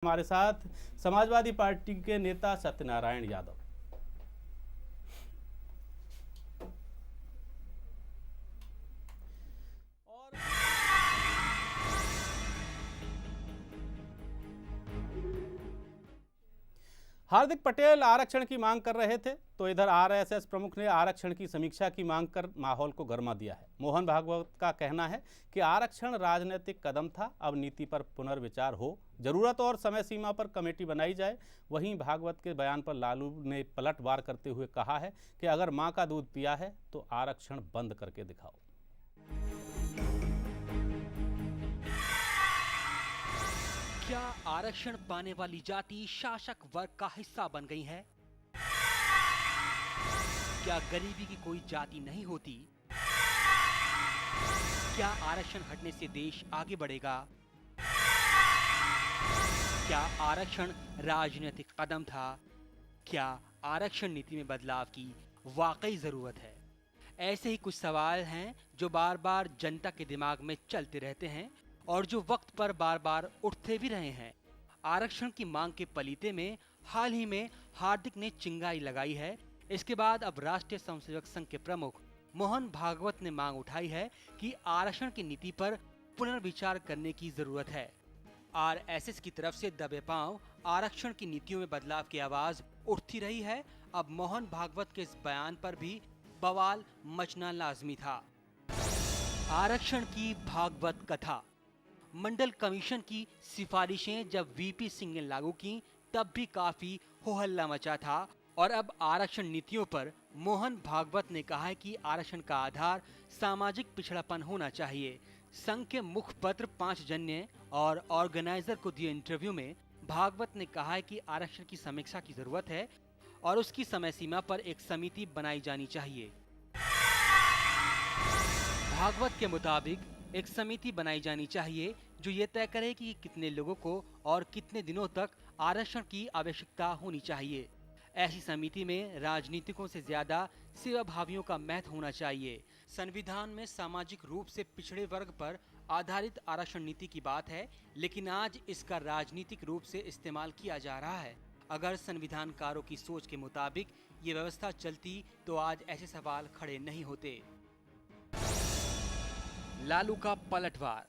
हमारे साथ समाजवादी पार्टी के नेता सत्यनारायण यादव। और हार्दिक पटेल आरक्षण की मांग कर रहे थे तो इधर आरएसएस प्रमुख ने आरक्षण की समीक्षा की मांग कर माहौल को गर्मा दिया है। मोहन भागवत का कहना है कि आरक्षण राजनीतिक कदम था, अब नीति पर पुनर्विचार हो, जरूरत और समय सीमा पर कमेटी बनाई जाए। वहीं भागवत के बयान पर लालू ने पलटवार करते हुए कहा है कि अगर मां का दूध पिया है तो आरक्षण बंद करके दिखाओ। क्या आरक्षण पाने वाली जाति शासक वर्ग का हिस्सा बन गई है? क्या गरीबी की कोई जाति नहीं होती? क्या आरक्षण हटने से देश आगे बढ़ेगा? क्या आरक्षण राजनीतिक कदम था? क्या आरक्षण नीति में बदलाव की वाकई जरूरत है? ऐसे ही कुछ सवाल हैं जो बार बार जनता के दिमाग में चलते रहते हैं और जो वक्त पर बार बार उठते भी रहे हैं। आरक्षण की मांग के पलीते में हाल ही में हार्दिक ने चिंगारी लगाई है। इसके बाद अब राष्ट्रीय स्वयंसेवक संघ के प्रमुख मोहन भागवत ने मांग उठाई है कि आरक्षण की नीति पर पुनर्विचार करने की जरूरत है। आरएसएस की तरफ से दबे पांव आरक्षण की नीतियों में बदलाव की आवाज उठती रही है। अब मोहन भागवत के इस बयान पर भी बवाल मचना लाजमी था। आरक्षण की भागवत कथा। मंडल कमीशन की सिफारिशें जब वीपी सिंह ने लागू की तब भी काफी हो हल्ला मचा था और अब आरक्षण नीतियों पर मोहन भागवत ने कहा है कि आरक्षण का आधार सामाजिक पिछड़ापन होना चाहिए। संघ के मुखपत्र 5 जन्य और ऑर्गेनाइजर को दिए इंटरव्यू में भागवत ने कहा है कि आरक्षण की समीक्षा की जरूरत है और उसकी समय सीमा पर एक समिति बनाई जानी चाहिए। भागवत के मुताबिक एक समिति बनाई जानी चाहिए जो ये तय करे कि कितने लोगों को और कितने दिनों तक आरक्षण की आवश्यकता होनी चाहिए। ऐसी समिति में राजनीतिकों से ज्यादा सेवाभावियों का महत्व होना चाहिए। संविधान में सामाजिक रूप से पिछड़े वर्ग पर आधारित आरक्षण नीति की बात है, लेकिन आज इसका राजनीतिक रूप से इस्तेमाल किया जा रहा है। अगर संविधानकारों की सोच के मुताबिक ये व्यवस्था चलती तो आज ऐसे सवाल खड़े नहीं होते। लालू का पलटवार।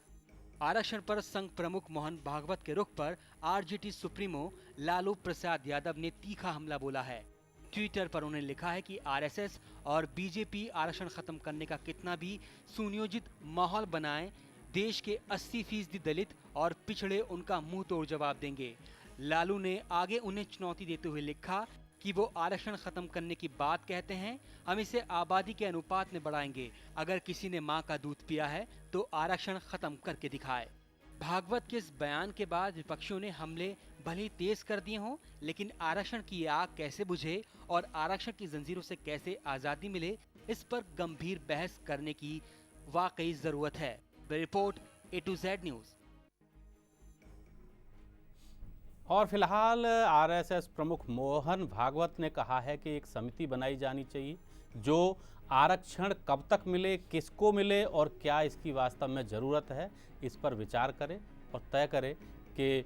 आरक्षण पर संघ प्रमुख मोहन भागवत के रुख पर आरजेडी सुप्रीमो लालू प्रसाद यादव ने तीखा हमला बोला है। ट्विटर पर उन्होंने लिखा है कि आरएसएस और बीजेपी आरक्षण खत्म करने का कितना भी सुनियोजित माहौल बनाए, देश के 80% दलित और पिछड़े उनका मुंह तोड़ जवाब देंगे। लालू ने आगे उन्हें चुनौती देते हुए लिखा कि वो आरक्षण खत्म करने की बात कहते हैं, हम इसे आबादी के अनुपात में बढ़ाएंगे। अगर किसी ने मां का दूध पिया है तो आरक्षण खत्म करके दिखाए। भागवत के इस बयान के बाद विपक्षियों ने हमले भले ही तेज कर दिए हों, लेकिन आरक्षण की आग कैसे बुझे और आरक्षण की जंजीरों से कैसे आजादी मिले, इस पर गंभीर बहस करने की वाकई जरूरत है। Report A to Z news. और फिलहाल आरएसएस प्रमुख मोहन भागवत ने कहा है कि एक समिति बनाई जानी चाहिए जो आरक्षण कब तक मिले, किसको मिले और क्या इसकी वास्तव में ज़रूरत है, इस पर विचार करे और तय करे कि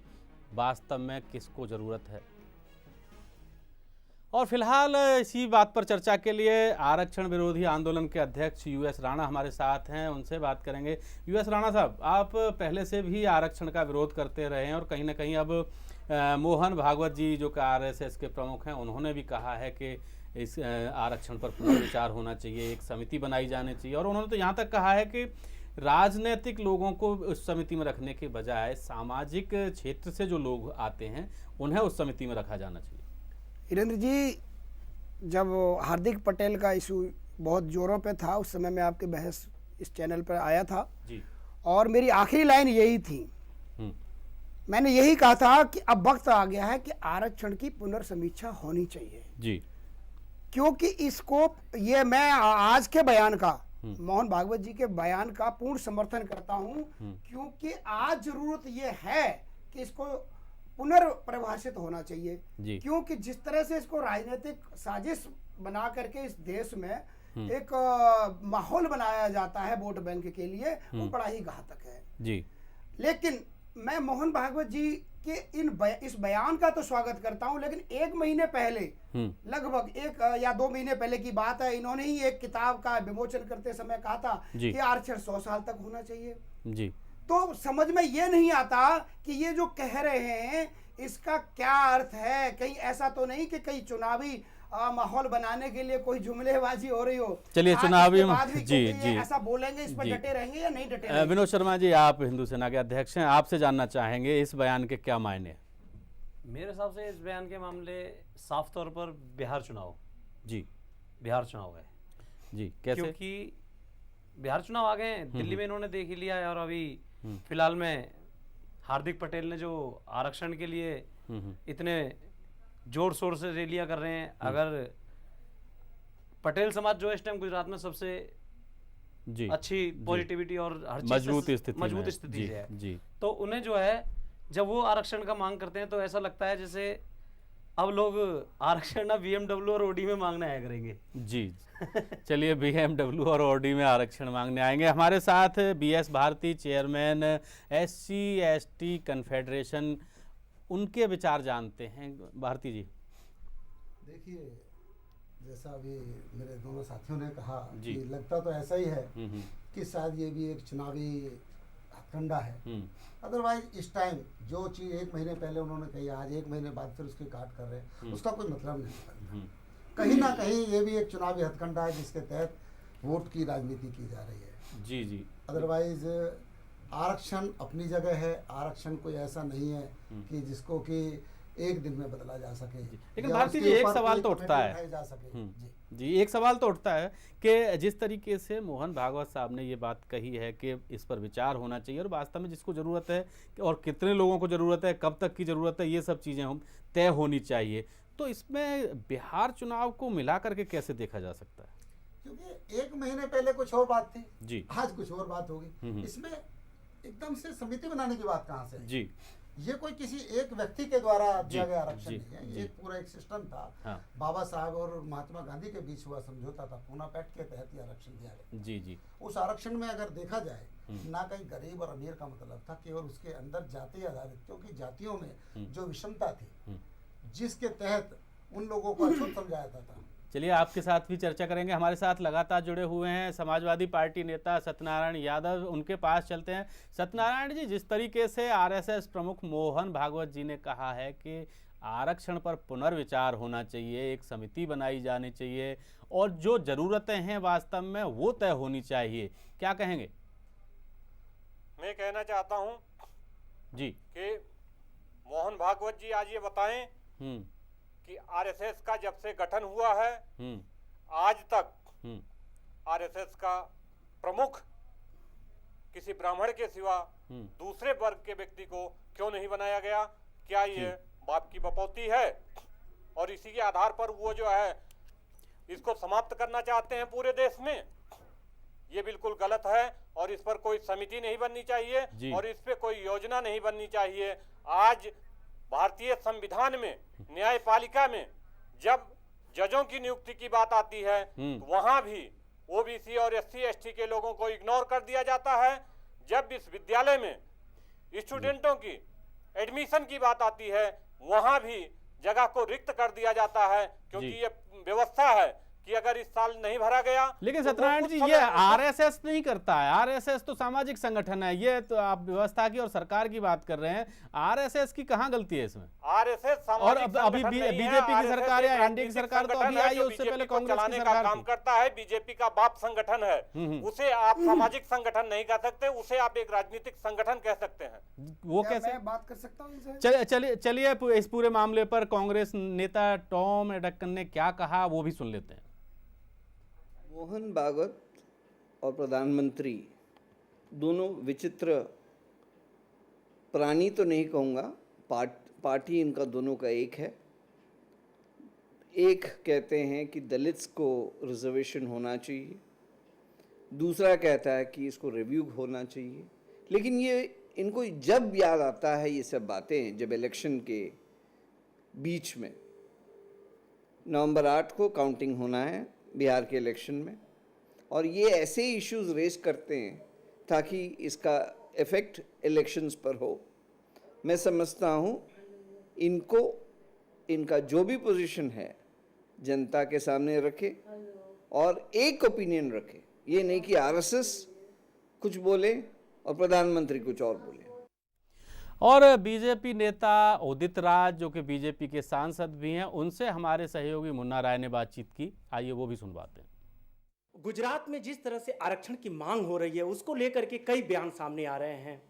वास्तव में किसको ज़रूरत है। और फिलहाल इसी बात पर चर्चा के लिए आरक्षण विरोधी आंदोलन के अध्यक्ष यूएस राणा हमारे साथ हैं, उनसे बात करेंगे। यूएस राणा साहब, आप पहले से भी आरक्षण का विरोध करते रहे हैं और कहीं ना कहीं अब मोहन भागवत जी जो कि आरएसएस के प्रमुख हैं, उन्होंने भी कहा है कि इस आरक्षण पर पुनर्विचार होना चाहिए, एक समिति बनाई जानी चाहिए और उन्होंने तो यहाँ तक कहा है कि राजनीतिक लोगों को उस समिति में रखने के बजाय सामाजिक क्षेत्र से जो लोग आते हैं उन्हें उस समिति में रखा जाना चाहिए। वीरेंद्र जी, जब हार्दिक पटेल का इशू बहुत जोरों पे था उस समय मैं आपके बहस इस चैनल पर आया था जी, और मेरी आखिरी लाइन यही थी। मैंने यही कहा था कि अब वक्त आ गया है कि आरक्षण की पुनर्समीक्षा होनी चाहिए जी, क्योंकि इसको ये मैं आज के बयान का, मोहन भागवत जी के बयान का पूर्ण समर्थन करता हूं, क्योंकि आज जरूरत ये है कि इसको पुनर्परिभाषित होना चाहिए। क्योंकि जिस तरह से इसको राजनीतिक साजिश बना करके इस देश में एक माहौल बनाया जाता है वोट बैंक के लिए, वो बड़ा ही घातक है। जी। लेकिन मैं मोहन भागवत जी के इस बयान का तो स्वागत करता हूं, लेकिन 1 महीने पहले, लगभग 1 या 2 महीने पहले की बात है, इन्होंने ही एक किताब का विमोचन करते समय कहा था कि आरक्षण 100 साल तक होना चाहिए जी। तो समझ में ये नहीं आता कि ये जो कह रहे हैं इसका क्या अर्थ है। कहीं ऐसा तो नहीं कि कहीं चुनावी माहौल बनाने के लिए कोई जुमलेबाजी हो रही हो। चलिए चुनावी जी ऐसा बोलेंगे, इस पर डटे रहेंगे या नहीं डटे रहेंगे? विनोद शर्मा जी, आप हिंदू सेना के अध्यक्ष हैं, आपसे जानना चाहेंगे इस बयान के क्या मायने हैं? मेरे हिसाब से इस बयान के मामले साफ तौर पर बिहार चुनाव है जी। कैसे? क्योंकि बिहार चुनाव आ गए, दिल्ली में इन्होंने देख ही लिया है, और अभी फिलहाल में हार्दिक पटेल ने जो आरक्षण के लिए इतने जोर शोर से रैलियां कर रहे हैं, अगर पटेल समाज जो इस टाइम गुजरात में सबसे अच्छी पॉजिटिविटी और हर चीज मजबूत स्थिति है जी, तो उन्हें जो है जब वो आरक्षण का मांग करते हैं तो ऐसा लगता है जैसे अब लोग आरक्षण ना BMW और OD में मांगने आया करेंगे जी। चलिए BMW और OD में आरक्षण मांगने आएंगे। हमारे साथ BS Bharti, chairman SC ST confederation, उनके विचार जानते हैं। भारती जी, देखिए जैसा अभी मेरे दोनों साथियों ने कहा कि लगता तो ऐसा ही है कि शायद ये भी एक चुनावी हथकंडा है। अदरवाइज इस टाइम जो चीज़ 1 महीने पहले उन्होंने कही, आज 1 महीने बाद फिर उसकी काट कर रहे हैं, उसका कोई मतलब नहीं। कहीं ना कहीं ये भी एक चुनावी हथकंडा है जिसके तहत वोट की राजनीति की जा रही है। जी। अदरवाइज आरक्षण अपनी जगह है, आरक्षण कोई ऐसा नहीं है कि जिसको कि एक दिन में बदला जा सके। लेकिन भारती जी, एक सवाल तो उठता है जी, एक सवाल तो उठता है कि जिस तरीके से मोहन भागवत साहब ने ये बात कही है कि इस पर विचार होना चाहिए, और वास्तव में जिसको ज़रूरत है और कितने लोगों को ज़रूरत है, कब तक की ज़रूरत है, ये सब चीज़ें हम तय होनी चाहिए, तो इसमें बिहार चुनाव को मिला करके कैसे देखा जा सकता है? क्योंकि 1 महीने पहले कुछ और बात थी जी, आज कुछ और बात होगी। इसमें एकदम से समिति बनाने की बात कहाँ से जी? ये कोई किसी एक व्यक्ति के द्वारा दिया गया आरक्षण नहीं है, ये पूरा एक सिस्टम था। हाँ। बाबा साहब और महात्मा गांधी के बीच हुआ समझौता था, पूना पैक्ट के तहत ये आरक्षण दिया गया। जी। उस आरक्षण में अगर देखा जाए, ना कहीं गरीब और अमीर का मतलब था, केवल उसके अंदर जाति आधारित, क्योंकि जातियों में जो विषमता थी जिसके तहत उन लोगों को अछूत समझा जाता था। चलिए आपके साथ भी चर्चा करेंगे। हमारे साथ लगातार जुड़े हुए हैं समाजवादी पार्टी नेता सत्यनारायण यादव, उनके पास चलते हैं। सत्यनारायण जी, जिस तरीके से RSS प्रमुख मोहन भागवत जी ने कहा है कि आरक्षण पर पुनर्विचार होना चाहिए, एक समिति बनाई जानी चाहिए और जो ज़रूरतें हैं वास्तव में वो तय होनी चाहिए, क्या कहेंगे? मैं कहना चाहता हूं जी कि मोहन भागवत जी आज ये बताएं कि RSS का जब से गठन हुआ है आज तक RSS का प्रमुख किसी ब्राह्मण के सिवा दूसरे वर्ग के व्यक्ति को क्यों नहीं बनाया गया? क्या ये बाप की बपौती है? और इसी के आधार पर वो जो है इसको समाप्त करना चाहते हैं पूरे देश में। ये बिल्कुल गलत है और इस पर कोई समिति नहीं बननी चाहिए और इस पे कोई योजना नहीं बननी चाहिए। आज भारतीय संविधान में न्यायपालिका में जब जजों की नियुक्ति की बात आती है तो वहां भी OBC और SC ST के लोगों को इग्नोर कर दिया जाता है। जब विश्वविद्यालय में स्टूडेंटों की एडमिशन की बात आती है वहां भी जगह को रिक्त कर दिया जाता है, क्योंकि ये व्यवस्था है कि अगर इस साल नहीं भरा गया। लेकिन सत्यनारायण जी, ये RSS नहीं करता है। RSS तो सामाजिक संगठन है, ये तो आप व्यवस्था की और सरकार की बात कर रहे हैं। RSS की कहाँ गलती है इसमें? RSS और अभी BJP की सरकार या NDA की सरकार तो अभी आई है, उससे पहले कांग्रेस की सरकार काम करता है। बीजेपी का बाप संगठन है, उसे आप सामाजिक संगठन नहीं कह सकते, उसे आप एक राजनीतिक संगठन कह सकते हैं। वो कैसे? मैं बात कर सकता हूँ? चलिए इस पूरे मामले पर कांग्रेस नेता टॉम एडक्कन ने क्या कहा वो भी सुन लेते हैं। मोहन भागवत और प्रधानमंत्री दोनों विचित्र प्राणी तो नहीं कहूँगा, पार्टी इनका दोनों का एक है। एक कहते हैं कि दलित्स को रिजर्वेशन होना चाहिए, दूसरा कहता है कि इसको रिव्यू होना चाहिए। लेकिन ये इनको जब याद आता है ये सब बातें, जब इलेक्शन के बीच में नवंबर 8 को काउंटिंग होना है बिहार के इलेक्शन में, और ये ऐसे इश्यूज रेज करते हैं ताकि इसका इफेक्ट इलेक्शंस पर हो, मैं समझता हूँ इनको, इनका जो भी पोजीशन है जनता के सामने रखे और एक ओपिनियन रखे, ये नहीं कि आरएसएस कुछ बोले और प्रधानमंत्री कुछ और बोले। और बीजेपी नेता उदित राज जो कि बीजेपी के सांसद भी हैं, उनसे हमारे सहयोगी मुन्ना राय ने बातचीत की, आइए वो भी सुनवाते हैं। गुजरात में जिस तरह से आरक्षण की मांग हो रही है उसको लेकर के कई बयान सामने आ रहे हैं।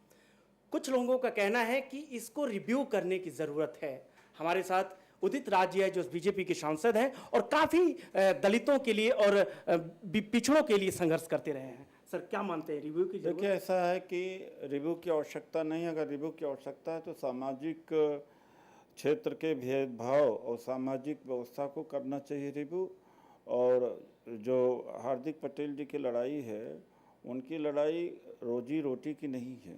कुछ लोगों का कहना है कि इसको रिव्यू करने की ज़रूरत है। हमारे साथ उदित राज जी है जो बीजेपी के सांसद हैं और काफ़ी दलितों के लिए और पिछड़ों के लिए संघर्ष करते रहे हैं। सर क्या मानते हैं, रिव्यू की जरूरत? देखिए, ऐसा है कि रिव्यू की आवश्यकता नहीं। अगर रिव्यू की आवश्यकता है तो सामाजिक क्षेत्र के भेदभाव और सामाजिक व्यवस्था को करना चाहिए रिव्यू। और जो हार्दिक पटेल जी की लड़ाई है, उनकी लड़ाई रोजी रोटी की नहीं है,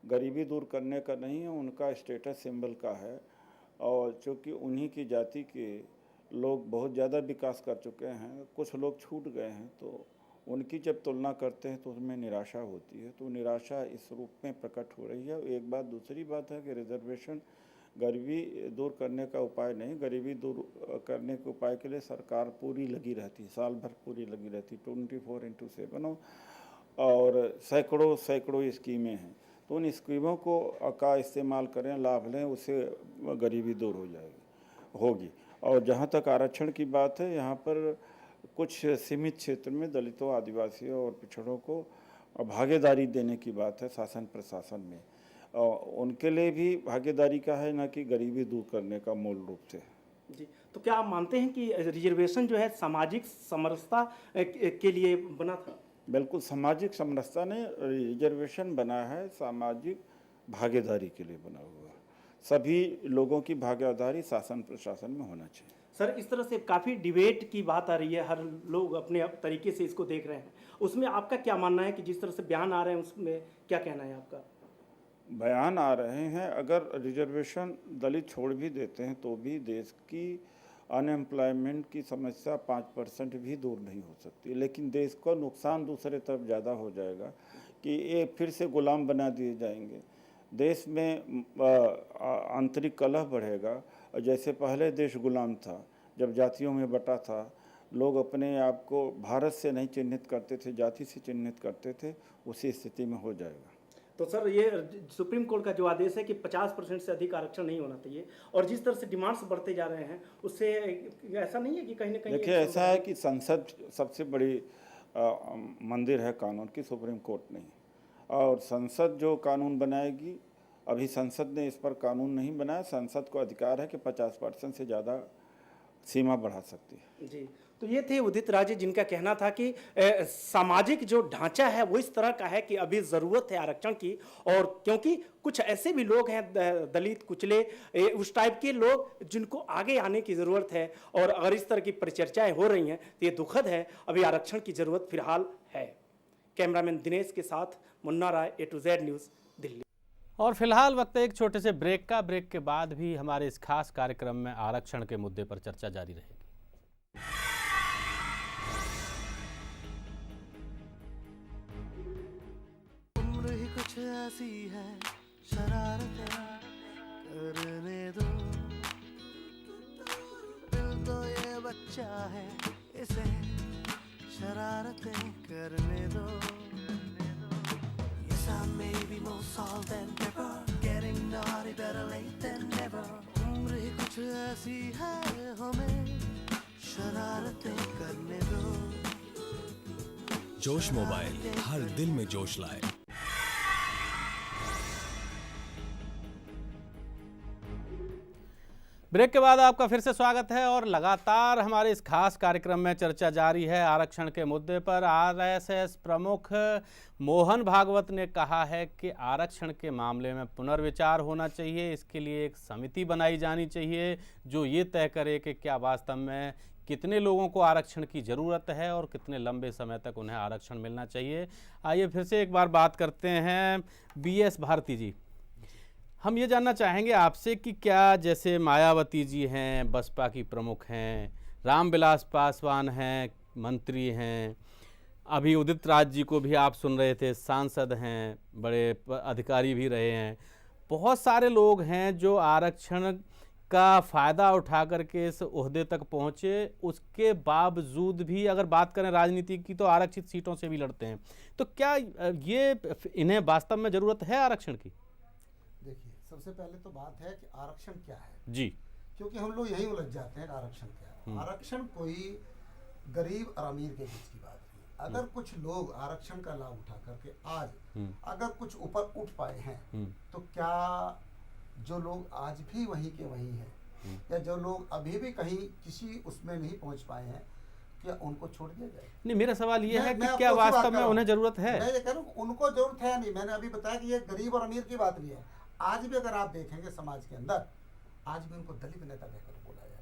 गरीबी दूर करने का नहीं है, उनका स्टेटस सिंबल का है। और चूँकि उन्हीं की जाति के लोग बहुत ज़्यादा विकास कर चुके हैं, कुछ लोग छूट गए हैं, तो उनकी जब तुलना करते हैं तो उसमें निराशा होती है। तो निराशा इस रूप में प्रकट हो रही है। एक बात, दूसरी बात है कि रिजर्वेशन गरीबी दूर करने का उपाय नहीं। गरीबी दूर करने के उपाय के लिए सरकार पूरी लगी रहती, साल भर पूरी लगी रहती, 24/7 और सैकड़ों स्कीमें हैं। तो उन स्कीमों को का इस्तेमाल करें, लाभ लें, उससे गरीबी दूर होगी। और जहाँ तक आरक्षण की बात है, यहाँ पर कुछ सीमित क्षेत्र में दलितों, आदिवासियों और पिछड़ों को भागीदारी देने की बात है शासन प्रशासन में। और उनके लिए भी भागीदारी का है, ना कि गरीबी दूर करने का मूल रूप से। जी, तो क्या आप मानते हैं कि रिजर्वेशन जो है सामाजिक समरसता के लिए बना था? बिल्कुल, सामाजिक समरसता ने रिजर्वेशन बना है, सामाजिक भागीदारी के लिए बना हुआ है। सभी लोगों की भागीदारी शासन प्रशासन में होना चाहिए। सर, इस तरह से काफ़ी डिबेट की बात आ रही है, हर लोग अपने तरीके से इसको देख रहे हैं, उसमें आपका क्या मानना है कि जिस तरह से बयान आ रहे हैं उसमें क्या कहना है आपका? बयान आ रहे हैं, अगर रिजर्वेशन दलित छोड़ भी देते हैं तो भी देश की अनएम्प्लॉयमेंट की समस्या 5% भी दूर नहीं हो सकती। लेकिन देश को नुकसान दूसरे तरफ ज़्यादा हो जाएगा कि ये फिर से गुलाम बना दिए जाएंगे। देश में आंतरिक कलह बढ़ेगा। जैसे पहले देश गुलाम था, जब जातियों में बटा था, लोग अपने आप को भारत से नहीं चिन्हित करते थे, जाति से चिन्हित करते थे, उसी स्थिति में हो जाएगा। तो सर, ये सुप्रीम कोर्ट का जो आदेश है कि 50% से अधिक आरक्षण नहीं होना चाहिए, और जिस तरह से डिमांड्स बढ़ते जा रहे हैं उससे ऐसा नहीं है कि कहीं ना कहीं? देखिए, ऐसा है कि संसद सबसे बड़ी मंदिर है कानून की, सुप्रीम कोर्ट नहीं। और संसद जो कानून बनाएगी, अभी संसद ने इस पर कानून नहीं बनाया। संसद को अधिकार है कि 50% से ज़्यादा सीमा बढ़ा सकती है। जी, तो ये थे उदित राज, जिनका कहना था कि सामाजिक जो ढांचा है वो इस तरह का है कि अभी ज़रूरत है आरक्षण की। और क्योंकि कुछ ऐसे भी लोग हैं, दलित, कुचले, उस टाइप के लोग जिनको आगे आने की ज़रूरत है। और अगर इस तरह की परिचर्चाएँ हो रही हैं तो ये दुखद है। अभी आरक्षण की ज़रूरत फिलहाल है। कैमरामैन दिनेश के साथ मुन्ना राय, A to Z news, Delhi. और फिलहाल वक्त है एक छोटे से ब्रेक का। ब्रेक के बाद भी हमारे इस खास कार्यक्रम में आरक्षण के मुद्दे पर चर्चा जारी रहेगी। उम्र ही कुछ ऐसी है, शरारतें करने दो, दिल तो ये बच्चा है, इसे शरारतें करने दो। Yes, I may be more salt than pepper, getting naughty better late than never. उम्र ही कुछ ऐसी है, हमें शरारतें करने दो। जोश मोबाइल हर दिल में जोश लाए। ब्रेक के बाद आपका फिर से स्वागत है और लगातार हमारे इस खास कार्यक्रम में चर्चा जारी है आरक्षण के मुद्दे पर। आरएसएस प्रमुख मोहन भागवत ने कहा है कि आरक्षण के मामले में पुनर्विचार होना चाहिए। इसके लिए एक समिति बनाई जानी चाहिए जो ये तय करे कि क्या वास्तव में कितने लोगों को आरक्षण की ज़रूरत है और कितने लंबे समय तक उन्हें आरक्षण मिलना चाहिए। आइए फिर से एक बार बात करते हैं BS भारती जी। हम ये जानना चाहेंगे आपसे कि क्या जैसे मायावती जी हैं, बसपा की प्रमुख हैं, रामविलास पासवान हैं, मंत्री हैं, अभी उदित राज जी को भी आप सुन रहे थे, सांसद हैं, बड़े अधिकारी भी रहे हैं, बहुत सारे लोग हैं जो आरक्षण का फ़ायदा उठा करके इस ओहदे तक पहुंचे, उसके बावजूद भी अगर बात करें राजनीति की तो आरक्षित सीटों से भी लड़ते हैं। तो क्या ये इन्हें वास्तव में ज़रूरत है आरक्षण की? देखिए, सबसे पहले तो बात है कि आरक्षण क्या है जी, क्योंकि हम लोग यही उलझ जाते हैं कि आरक्षण क्या है। आरक्षण कोई गरीब और अमीर के बीच की बात नहीं। अगर कुछ लोग आरक्षण का लाभ उठा करके आज अगर कुछ ऊपर उठ पाए हैं तो क्या जो लोग आज भी वहीं के वहीं हैं या जो लोग अभी भी कहीं किसी उसमें नहीं पहुंच पाए हैं, क्या उनको छोड़ दिया जाए? नहीं, मेरा सवाल ये है कि मैं क्या आपको उसी बात वास्तव कर में रहा हूं। उन्हें ज़रूरत है? मैं ये कह रहा हूं, उनको जरूरत है नहीं। मैंने अभी बताया कि ये गरीब और अमीर की बात नहीं है। आज भी अगर आप देखेंगे समाज के अंदर, आज भी उनको दलित नेता कहकर बोला जाता है।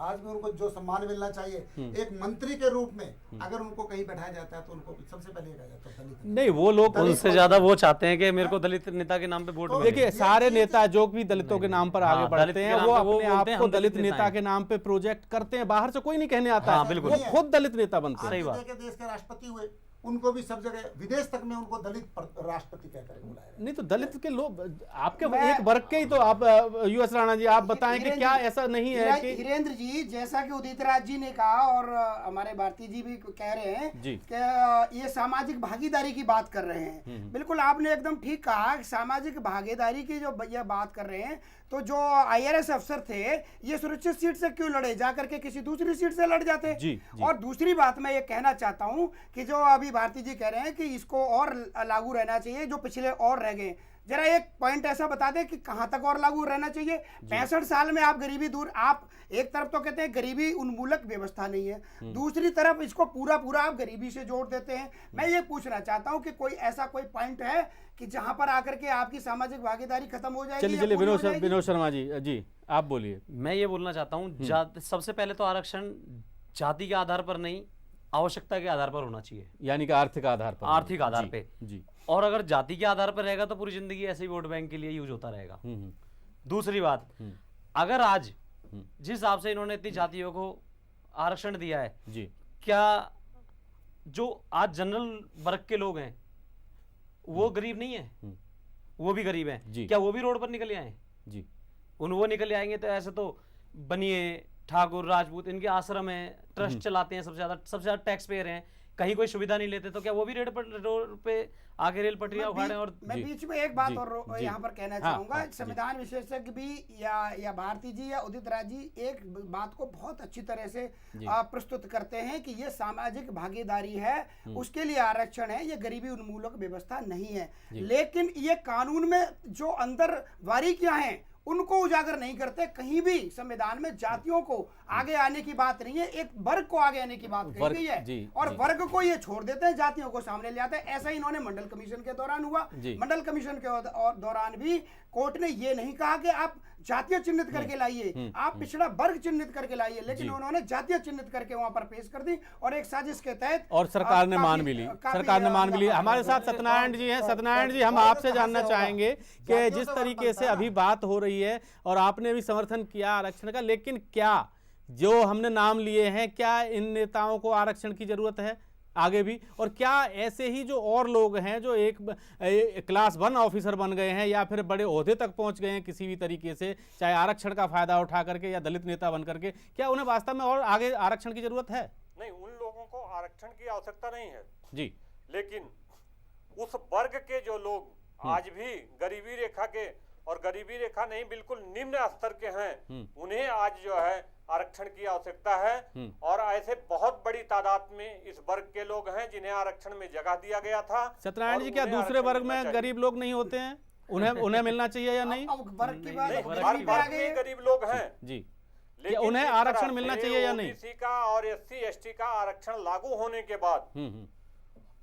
आज भी उनको जो सम्मान मिलना चाहिए एक मंत्री के रूप में अगर उनको कहीं बैठाया जाता है तो उनको सबसे पहले कहा जाता है दलित नेता। नहीं, वो लोग उनसे ज्यादा वो चाहते हैं कि मेरे को दलित नेता के नाम पे वोट मिले। देखिए, सारे नेता जो भी दलितों के नाम पर आगे हाँ, बढ़ते दलित हैं के नाम वो पे अपने बोलते आप हैं, को हम दलित दलित नेता नेता के नाम पे प्रोजेक्ट करते हैं। बाहर से कोई नहीं कहने आता हाँ, है, बिल्कुल। वो खुद दलित नेता बनते हैं। सही बात। के देश के राष्ट्रपति हुए, उनको भी सब जगह विदेश तक में उनको दलित राष्ट्रपति कहकर बुलाया गया। नहीं तो दलित के लोग आपके मैं- एक वर्ग के ही तो आप यूएस राणा जी आप बताएं कि क्या ऐसा नहीं है कि हिरेंद्र जी, जैसा कि उदित राज जी ने कहा और हमारे भारती जी भी कह रहे हैं जी। कि ये सामाजिक भागीदारी की बात कर रहे हैं। बिल्कुल आपने एकदम ठीक कहा कि सामाजिक भागीदारी की जो भैया बात कर रहे हैं, तो जो IRS अफसर थे ये सुरक्षित सीट से क्यों लड़े, जाकर के किसी दूसरी सीट से लड़ जाते। जी, जी। और दूसरी बात मैं ये कहना चाहता हूं कि जो अभी भारती जी कह रहे हैं कि इसको और लागू रहना चाहिए, जो पिछले और रह गए, जरा एक पॉइंट ऐसा बता दें कि कहां तक और लागू रहना चाहिए। 65 साल में आप गरीबी दूर, आप एक तरफ तो कहते हैं गरीबी उन्मूलक व्यवस्था नहीं है, दूसरी तरफ इसको पूरा पूरा आप गरीबी से जोड़ देते हैं। मैं ये पूछना चाहता हूं कि कोई ऐसा कोई पॉइंट है कि जहां पर आकर के आपकी सामाजिक भागीदारी खत्म हो जाएगी? चलिए या चलिए पूरी हो विनोद जाएगी? शर्मा जी आप बोलिए। मैं ये बोलना चाहता हूँ, सबसे पहले तो आरक्षण जाति के आधार पर नहीं, आवश्यकता के आधार पर होना चाहिए, यानी कि आर्थिक आधार पर। आर्थिक आधार जी, पे। जी। और अगर जाति के आधार पर रहेगा तो पूरी जिंदगी ऐसे ही वोट बैंक के लिए यूज होता रहेगा। दूसरी बात, अगर आज जिस हिसाब से इन्होंने इतनी जातियों को आरक्षण दिया है, जी, क्या जो आज जनरल वर्ग के लोग हैं वो गरीब नहीं है? वो भी गरीब हैं। जी। क्या वो भी रोड पर निकल आए? जी, वो निकल आएंगे तो ऐसे तो बनिए, ठाकुर, राजपूत, इनके आश्रम है, ट्रस्ट चलाते हैं, सबसे ज्यादा टैक्स पेयर हैं, कहीं कोई सुविधा नहीं लेते, तो क्या वो भी रोड पे आगे रेल पटरियां उखाड़े? और मैं जी, बीच में एक बात जी, और जी। यहाँ पर कहना हाँ, चाहूंगा। हाँ, जी। संविधान विशेषज्ञ भी या भारती जी या उदित राज जी एक बात को बहुत अच्छी तरह से जी। प्रस्तुत करते हैं कि ये सामाजिक भागीदारी है, उसके लिए आरक्षण है, ये गरीबी उन्मूलक व्यवस्था नहीं है। लेकिन ये कानून में जो अंदर बारीकियां हैं उनको उजागर नहीं करते। कहीं भी संविधान में जातियों को आगे आने की बात नहीं है, एक वर्ग को आगे आने की बात कही वर्ग, गई है। जी, और जी। वर्ग को ये छोड़ देते हैं, जातियों को सामने ले आते हैं। ऐसा ही इन्होंने मंडल कमीशन के दौरान हुआ। जी। मंडल कमीशन के दौरान भी कोर्ट ने ये नहीं कहा कि आप जातीय चिन्हित करके लाइए, आप पिछड़ा वर्ग चिन्हित करके लाइए, लेकिन उन्होंने जातीय चिन्हित करके वहां पर पेश कर दी और एक साजिश के तहत और सरकार ने मान भी ली। सरकार ने मान भी ली। हमारे साथ सत्यनारायण जी हैं। सत्यनारायण जी, हम आपसे जानना चाहेंगे कि जिस तरीके से अभी बात हो रही है और आपने भी समर्थन किया आरक्षण का, लेकिन क्या जो हमने नाम लिए हैं, क्या इन नेताओं को आरक्षण की जरूरत है आगे भी? और क्या ऐसे ही जो और लोग हैं जो एक क्लास 1 ऑफिसर बन गए हैं या फिर बड़े ओहदे तक पहुंच गए हैं किसी भी तरीके से, चाहे आरक्षण का फायदा उठा करके या दलित नेता बन करके, क्या उन्हें वास्तव में और आगे आरक्षण की जरूरत है? नहीं, उन लोगों को आरक्षण की आवश्यकता नहीं है जी, लेकिन उस वर्ग के जो लोग आज भी गरीबी रेखा के, और गरीबी रेखा नहीं बिल्कुल निम्न स्तर के हैं, उन्हें आज जो है आरक्षण की आवश्यकता है। और ऐसे बहुत बड़ी तादाद में इस वर्ग के लोग हैं जिन्हें आरक्षण में जगह दिया गया था। सत्यनारायण जी, क्या दूसरे वर्ग में गरीब लोग नहीं होते हैं? उन्हें मिलना चाहिए या नहीं? अब वर्ग की बात हर गरीबी पे आ वर्ग गई में है। गरीब लोग हैं, जी, लेकिन उन्हें जिस आरक्षण तरह मिलना से चाहिए या नहीं? OBC का और SC ST का आरक्षण लागू होने के बाद हम्म,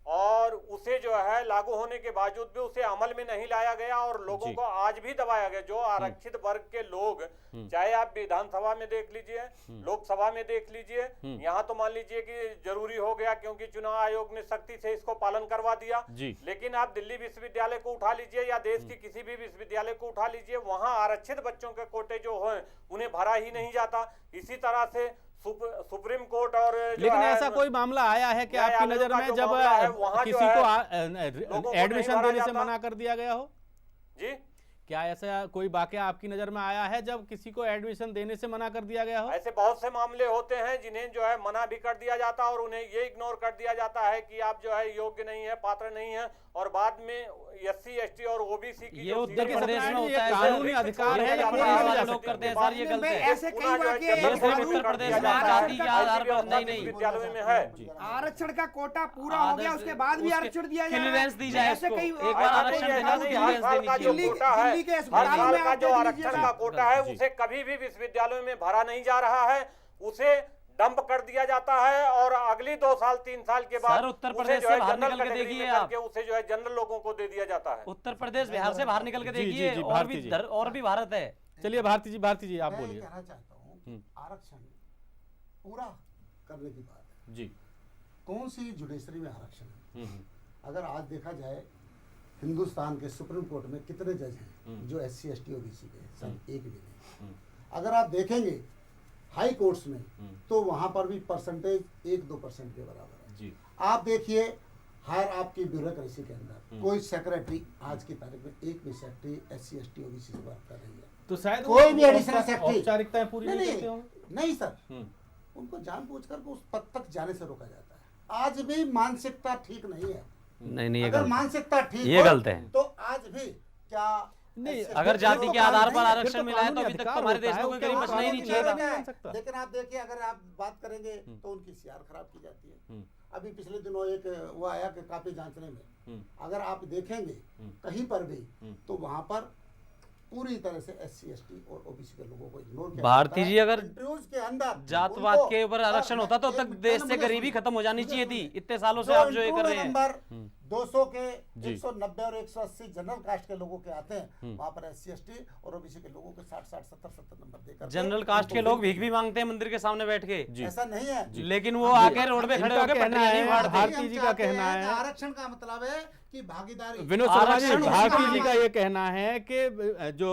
और उसे जो है लागू होने के बावजूद भी उसे अमल में नहीं लाया गया और लोगों जी। को आज भी दबाया गया। जो आरक्षित वर्ग के लोग, चाहे आप विधानसभा में देख लीजिए, लोकसभा में देख लीजिए, यहाँ तो मान लीजिए कि जरूरी हो गया क्योंकि चुनाव आयोग ने सख्ती से इसको पालन करवा दिया। जी। लेकिन आप दिल्ली विश्वविद्यालय को उठा लीजिए या देश की किसी भी विश्वविद्यालय को उठा लीजिए, वहाँ आरक्षित बच्चों के कोटे जो हैं उन्हें भरा ही नहीं जाता। इसी तरह से सुप्रीम कोर्ट और लेकिन ऐसा कोई मामला आया है कि आपकी नजर में जब किसी को एडमिशन देने से मना कर दिया गया हो? जी, क्या ऐसा कोई वाकया आपकी नजर में आया है जब किसी को एडमिशन देने से मना कर दिया गया हो? ऐसे बहुत से मामले होते हैं जिन्हें जो है मना भी कर दिया जाता है और उन्हें ये इग्नोर कर दिया जाता है कि आप जो है योग्य नहीं है, पात्र नहीं है, और बाद में SC ST और OBC की ये जो उत्तर सीटें प्रदेश में होती होता हैं, है, कानूनी अधिकार है, उत्तर प्रदेश वाले लोग करते हैं सर, ये गलत है। ऐसे कई वाकये जो है हैं, जनरल उत्तर प्रदेश में जाता है, जाति के आधार पर ऐसी नहीं विद्यालयों में है। आरक्षण का कोटा पूरा हो गया, उसके बाद भी आरक्षण दिया जाए, क्लियरेंस दी जाए ऐसे उसको। कई एक बार आरक्षण देना तो हर क्लियरेंस साल देनी का जो चाहिए। कोटा है, दिल्ली के हर अस्पताल साल में का आप जो देख आरक्षण लीजिए का कोटा है उसे कभी भी विश्वविद्यालयों में भरा नहीं जा रहा है, उसे डंप कर दिया जाता है और अगली 2 साल 3 साल के बाद सर, उत्तर उसे प्रदेश जो से है बाहर जनरल निकल के कैटेगरी देखिए में आप। करके उसे जो है जनरल लोगों को दे दिया जाता है। उत्तर प्रदेश बिहार से बाहर निकल के जी, जी, देखिए, जी, और भारती जी। भी भारत है। चलिए भारती जी आप मैं बोलिए। कहना चाहता हूँ आरक्षण पूरा करने की बात है। जी। कौन सी जुडिशरी में आरक्षण है? अगर आज देखा जाए हिंदुस्तान के सुप्रीम कोर्ट में कितने जज हैं जो SC ST OBC के हैं? सब एक भी नहीं। अगर आप देखेंगे हाई कोर्ट्स में तो वहां पर भी परसेंटेज 1-2% के बराबर है। जी। आप देखिए हायर आपकी ब्यूरोक्रेसी के अंदर कोई सेक्रेटरी आज की तारीख में एक भी सेक्रेटरी SC ST OBC से बात कर रही है, तो शायद कोई भी एडिशनल सेक्रेटरी औपचारिकताएं पूरी नहीं करते नहीं, होंगे। नहीं सर, उनको जानबूझकर उस पद तक जाने से रोका जाता है। आज भी मानसिकता ठीक नहीं है। नहीं, ये अगर गलत है। मानसिकता ठीक ये हो, गलत है। तो आज भी क्या नहीं, अगर जाति के आधार पर आरक्षण तो मिला है तो अभी तक तो हमारे देश में कोई गरीब बचना ही नहीं चाहिए था। नहीं बन सकता। लेकिन आप देखिए अगर आप बात करेंगे तो उनकी CR खराब की जाती है। अभी पिछले दिनों एक वो आया कि काफी जांचने में अगर आप देखेंगे कहीं पर भी तो वहां पर पूरी तरह से SC ST और OBC के लोगों को इग्नोर किया भारती जाता है। जी, अगर इंटरव्यूज के अंदर जातवाद उनको- के ऊपर आरक्षण होता तो अब तक देश से गरीबी खत्म हो जानी चाहिए थी। इतने सालों से आप जो ये कर रहे हैं। नंबर 200 के 190 और 180 जनरल कास्ट के लोगों के आते हैं, वहां पर SC ST और OBC के लोगों के 60 70 नंबर देकर जनरल कास्ट के लोग भीख भी मांगते हैं मंदिर के सामने बैठ के, ऐसा नहीं है। लेकिन वो आके रोड पे खड़े इनका होकर कहना पटरियां नहीं है, फाड़ते। भारती जी का कहना है, आरक्षण का मतलब है कि भागीदारी। विनोद शर्मा जी, आरक्षण भारती जी का ये कहना है कि जो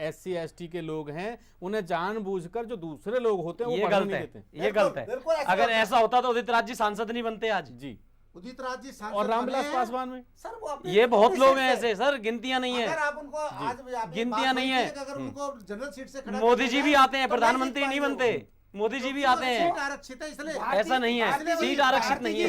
SC ST के लोग हैं उन्हें जानबूझकर जो दूसरे लोग होते हैं वो ये पढ़ने गलत नहीं है, देते। ये गलत बिल्कुल है। ऐसा अगर होता है। ऐसा होता तो उदित राज जी सांसद नहीं बनते आज जी। उदित राज जी सांसद और रामविलास बने हैं। पासवान में सर वो अपने ये बहुत अपने लोग सीट हैं से- ऐसे सर, गिनतियां नहीं अगर है। आप उनको आज भी आप गिनतियां बात नहीं बोलिए है। कि अगर उनको जनरल सीट से खड़ा मोदी किया जी भी जाए, आते हैं, तो प्रधानमंत्री नहीं नहीं जीत बनते, पाएंगे मोदी जी भी वो। आते सीट हैं। आरक्षित है इसलिए ऐसा नहीं है, सीट आरक्षित नहीं है।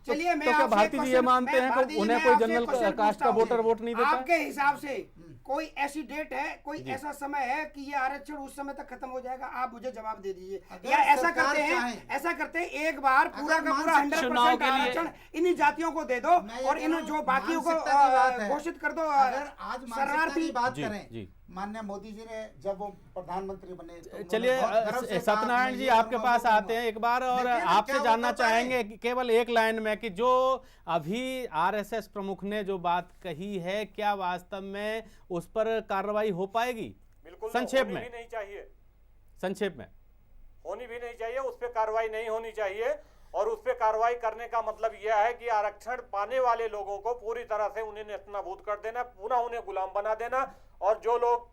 चलिए मैं तो क्या आपसे भारती जी ये क्वेश्चन- मानते मैं हैं भारती कि जी, उन्हें मैं कोई आपसे जनरल क्वेश्चन कास्ट का पूछता वोटर हूं। वोट नहीं देता? आपके हिसाब से कोई ऐसी डेट है, कोई ऐसा समय है कि ये आरक्षण उस समय तक खत्म हो जाएगा? आप मुझे जवाब दे दीजिए। अगर या ऐसा सरकार करते हैं, चाहे- ऐसा करते हैं एक बार पूरा अगर का पूरा मानसिक 100% आरक्षण लिए- इन्हीं जातियों को दे दो मैं ये और कह इन रहा हूं, जो बाकियों को मानसिकता की बात है। घोषित कर दो अगर आज मानसिकता शरणार्थी। की बात जी, करें, जी। माननीय मोदी जी ने जब वो प्रधानमंत्री बने तो उन्होंने चलिए बहुत गर्व से कहा, सत्यनारायण मैं जी ये आपके करूंगा, पास वो आते हैं करूंगा। एक बार और लेकिन आपसे क्या जानना वो करता है? चाहेंगे कि केवल एक लाइन में कि जो अभी RSS प्रमुख ने जो बात कही है क्या वास्तव में उस पर कार्रवाई हो पाएगी? बिल्कुल संक्षेप होनी में। भी नहीं चाहिए, संक्षेप में। होनी भी नहीं चाहिए, उस पर कार्रवाई नहीं होनी चाहिए। और उस पर कार्रवाई करने का मतलब यह है कि आरक्षण पाने वाले लोगों को पूरी तरह से उन्हें नेस्तनाबूद कर देना, पुनः उन्हें गुलाम बना देना। और जो लोग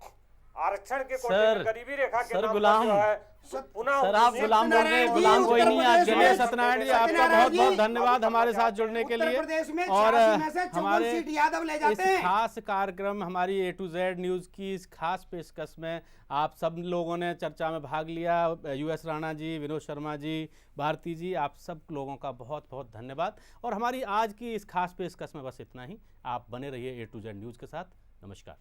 आरक्षण के कोटे में गरीबी रेखा के सर, नाम पर गुलाम। जो है पुनः सर, आप उन्हें- गुलाम बोल रहे हैं, गुलाम कोई नहीं आज के चलिए लिए। सत्यनारायण जी आपका सत्यनारायण बहुत जी, बहुत धन्यवाद हमारे साथ जुड़ने के उत्तर लिए। प्रदेश में और 86 में से 54 हमारे सीट यादव ले जाते इस हैं। खास कार्यक्रम हमारी A to Z न्यूज़ की इस खास पेशकश में आप सब लोगों ने चर्चा में भाग लिया। US राणा जी, विनोद शर्मा जी, भारती जी, आप सब लोगों का बहुत बहुत धन्यवाद। और हमारी आज की इस खास पेशकश में बस इतना ही। आप बने रहिए A to Z न्यूज़ के साथ। नमस्कार।